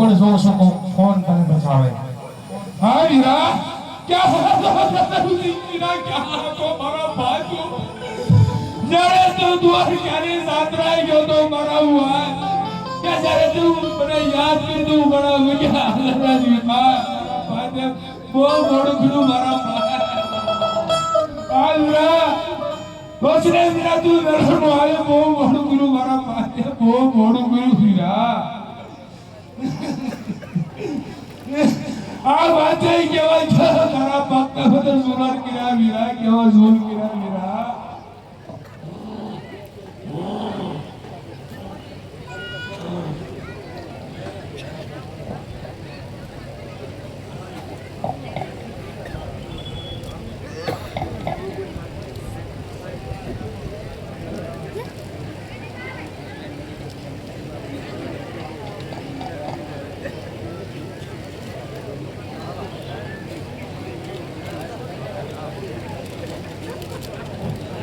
પણ જોઉં છું કોણ તને બચાવે. હા વીરા क्या वीरा क्या तो मारा भाई जरे तू द्वारकानी यात्रा गयो तो मारा हुआ क्या जरे तू મને યાદ કરી તું બડા ગયા રાજી ભાઈ બહુ બડો ગુરુ મારા ભાઈ વીરા બસરે વીરા તું નરનો આયો બહુ બડો ગુરુ મારા ભાઈ બહુ બડો ગુરુ વીરા આ વાતે કેવાય છે તારા ભક્ત બધા સુનાર કર્યા વીરા કેવા ઝોલ કર્યા વીરા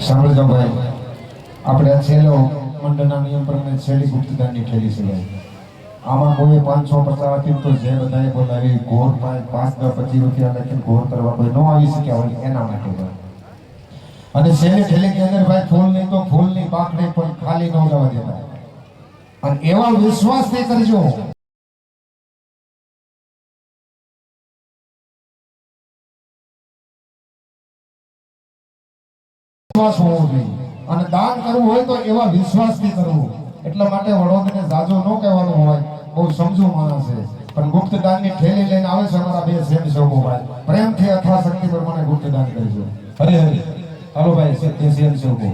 સાંભળજો ભાઈ, આપણે છેલ્લો મંડળના નિયમ પ્રમાણે છેલ્લી ગુપ્તદાનની ઠેલી છે ભાઈ. આમાં કોઈ 550 હતી તો જે બધાએ બોલાવી ઘોર 5-10-25 રૂપિયા લખીને ઘોર કરવા કોઈ ન આવી શક્યા હોય એના માટે ભાઈ. અને છેલ્લી ઠેલીની અંદર ભાઈ ફૂલ નહીં તો ફૂલની પાંખડી પણ ખાલી ન જવા દેતા. અને એવા વિશ્વાસથી કરજો વિશ્વાસ હોવો જોઈએ. અને દાન કરવું હોય તો એવા વિશ્વાસથી કરવું. એટલા માટે વડોદરાને જાજો ન કહેવાનું હોય, બહુ સમજુ માણસ છે, પણ ગુપ્ત દાનની ઠેલી લઈને આવે છે અમારા બે સ્વયંસેવકો ભાઈ. પ્રેમથી અથવા શક્તિ પ્રમાણે ગુપ્ત દાન કરજો. હરે હરે હાલો ભાઈ સ્વયંસેવકો.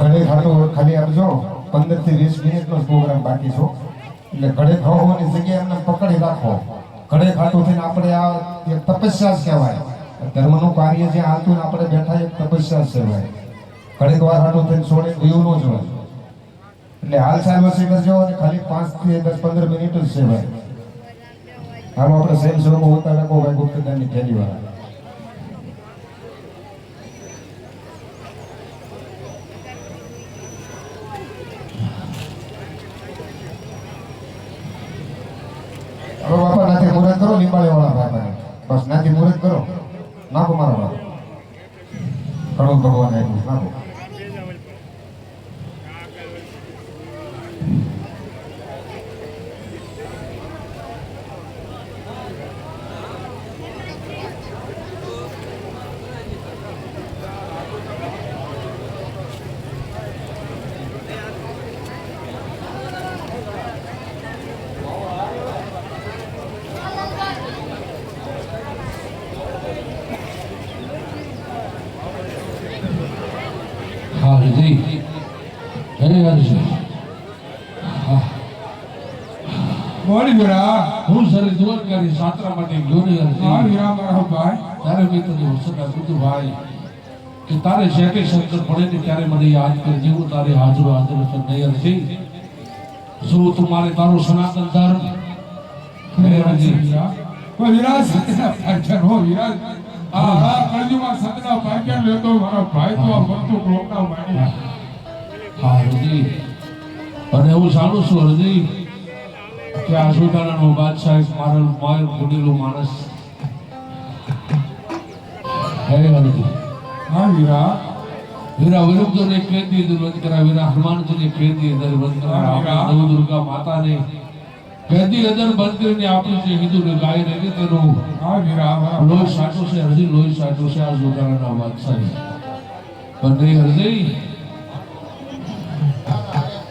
ઘડે ખાતો ખાલી આપજો. 15 થી 20 મિનિટનો પ્રોગ્રામ બાકી છો, એટલે ઘડે ખાવાની જગ્યાએ એમને પકડી રાખો. ઘડે ખાતું થઈને આપણે આ એક તપસ્યા જ કહેવાય. ધર્મનું કાર્ય જે હાલતું આપણે બેઠા એક તપસ્યા જ કહેવાય. ઘડે વાર ખાતું થઈને છોડે એવું ન જોવાય. એટલે હાલ ચાલ વસી કરજો અને ખાલી 5 થી 10-15 મિનિટ જ છે ભાઈ. હાલો આપણે સ્વયંસેવકો હોતા રાખો ભાઈ ગુપ્તદાનની ઠેલી વાળા. બાપા નાથી મુહૂર્ત કરો, લીંબાળે વાળા બાપા બસ નાથી મુહૂર્ત કરો. નાખો મારો બાપ કડો ભગવાન આપ્યું નાખો. બોલ વીરા હું સરી દ્વારકાની સાત્રા માટે ગયો ને હા વીરા મારો ભાઈ ત્યારે મેં તને વસતા કીધું ભાઈ કે તારે શેકે શંકર પડે ને ત્યારે મને યાદ કરજે. હું તારે હાજર તૈયાર છે. શું તું મારે તારો સનાતન ધર્મ વીરા સતના પાક્યા હો વીરા આ કળજુમાં સતના પાક્યા લેતો મારો ભાઈ તો આ બધું લોકના માની. હા હરજી, અને હું જાણું છું હરજી કે આ સુધારાનો બાદશાહ એક મારો ગુનેલો માણસ. હે હરજી હા વીરા વીરા વિરુદ્ધને કેદી દરવત કરા, વીરા હનુમાનજીને કેદી દરવત કરા, નવ દુર્ગા માતાને કેદી અદર બંધ કરીને આપણી જે હિન્દુને ગાય રહી તેનું હા વીરા લોહી સાચું છે હરજી, લોહી સાચું છે આ સુધારાના બાદશાહ. પણ હરજી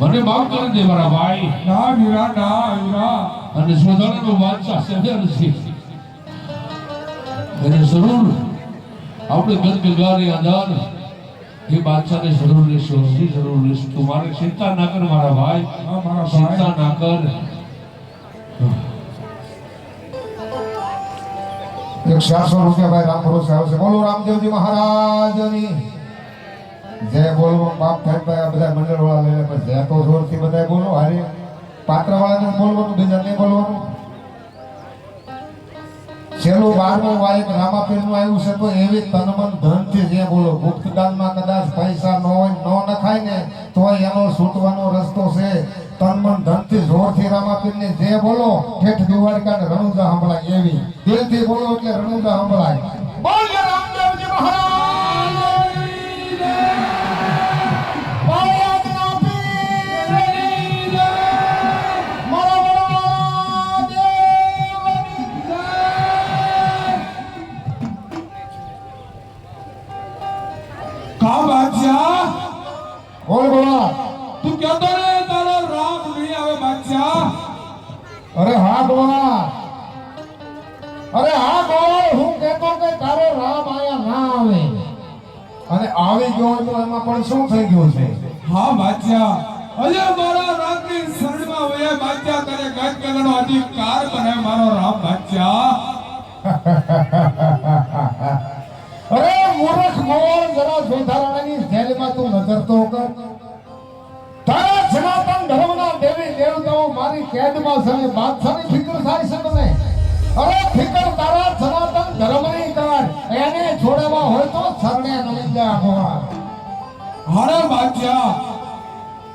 મને માફ કરી દે મારા ભાઈ. ના વીરા ના વીરા અને સુધારાનો બાદશાહ છે હરજી, એને જરૂર આપણે ગદગદારી આધાર ये बादशाह ने जरूर लेशो, जरूर लेशो. तुम्हारे चिंता ना कर मारा भाई, हाँ मारा भाई चिंता ना कर. 400 રૂપિયા ભાઈ રામ ભરોસે આવશે. બોલો રામદેવજી મહારાજની જય. બોલો બાપ થાય ભાઈ. આ બધા મંડળ વાળા લઈને પછી જય તો જોરથી બધા બોલો. હારે પાત્ર વાળાને બોલવાનું, બીજા નહીં બોલવાનું. છેલ્લું 12મું વાયક રામાપીરનું આવ્યું છે તો એવી તનમન ધનથી જે બોલો. ગુપ્તદાનમાં કદાચ પૈસા ન હોય, ન નખાય ને તો એનો છૂટવાનો રસ્તો છે. તનમન ધનથી જોરથી રામાપીરને જે બોલો ઠેઠ દ્વારકા ને રણુજા સંભળાય એવી. દિલથી બોલો એટલે રણુજા સંભળાય. બોલ જય રામદેવજી મહારાજની જય. પાયાતના પીરની જય. મારા વડવા દેવની જય. કા બાદશાહ બોલ બોલા. તું કહેતો ને તારો રામ નહીં આવે બાદશાહ. અરે હા બોલા. અરે હા બોલ. હું કહેતો કે તારો રામ આયા ના આવે અને આવી ગયો હોય તો એમાં પણ શું થઈ ગયું છે? હા બાદશાહ, અજે મારા રામની શરણમાં વયા બાદશાહ, તને ગજ કરવાનો અધિકાર બને મારો રામ બાદશાહ. અરે મૂર્ખ મોર, જરા જોધારાની જેલમાં તું નજર તો કર. તારા સનાતન ધર્મના દેવી દેવતાઓ મારી કેદમાં છે. બાદશાહની ફિકર થાય છે તને? અરે ફિકર તારા સનાતન ધર્મની કર. એને છોડવા હોય તો શરણે નમી જા ભગવાન. હારે બાદશાહ,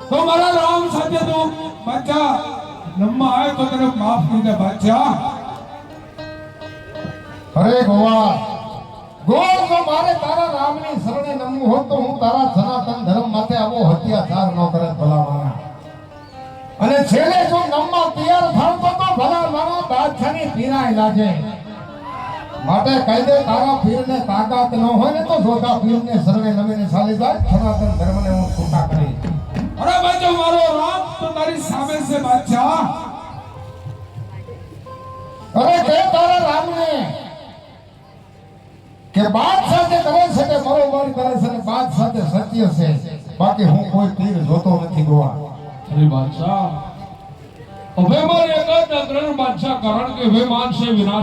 તો મારા રામ સાથે તું બાદશાહ લમ્મા આવે તો તને માફ કરી દે બાદશાહ. અરે ગોવા ગોળ, જો મારે તારા રામની શરણે નમવું હોત તો હું તારા સનાતન ધર્મ માટે આવો અત્યાચાર ન કરે ભલા માણા. અને છેલ્લે જો નમવા તૈયાર થાવતો તો ભલા માણા બાદશાહની પીરાય લાગે. માટે કહી દે તારા પીરને તાકાત ન હોય ને તો જોતા પીરને શરણે નમીને ચાલી જાય. સનાતન ધર્મને હું છૂટા કરી. અરે બાદશાહ, મારો રામ તો તારી સામે છે બાદશાહ. અરે કે તારા રામને કે બાદશાહ જે કરે છે તે બરોબર કરે છે ને બાદશાહ જે સત્ય છે. બાકી હું કોઈ પીર જોતો નથી ગોવા. અરે બાદશાહ, હવે મારે એક જ નજરનો બાદશાહ, કારણ કે હવે માનશે વિનાશ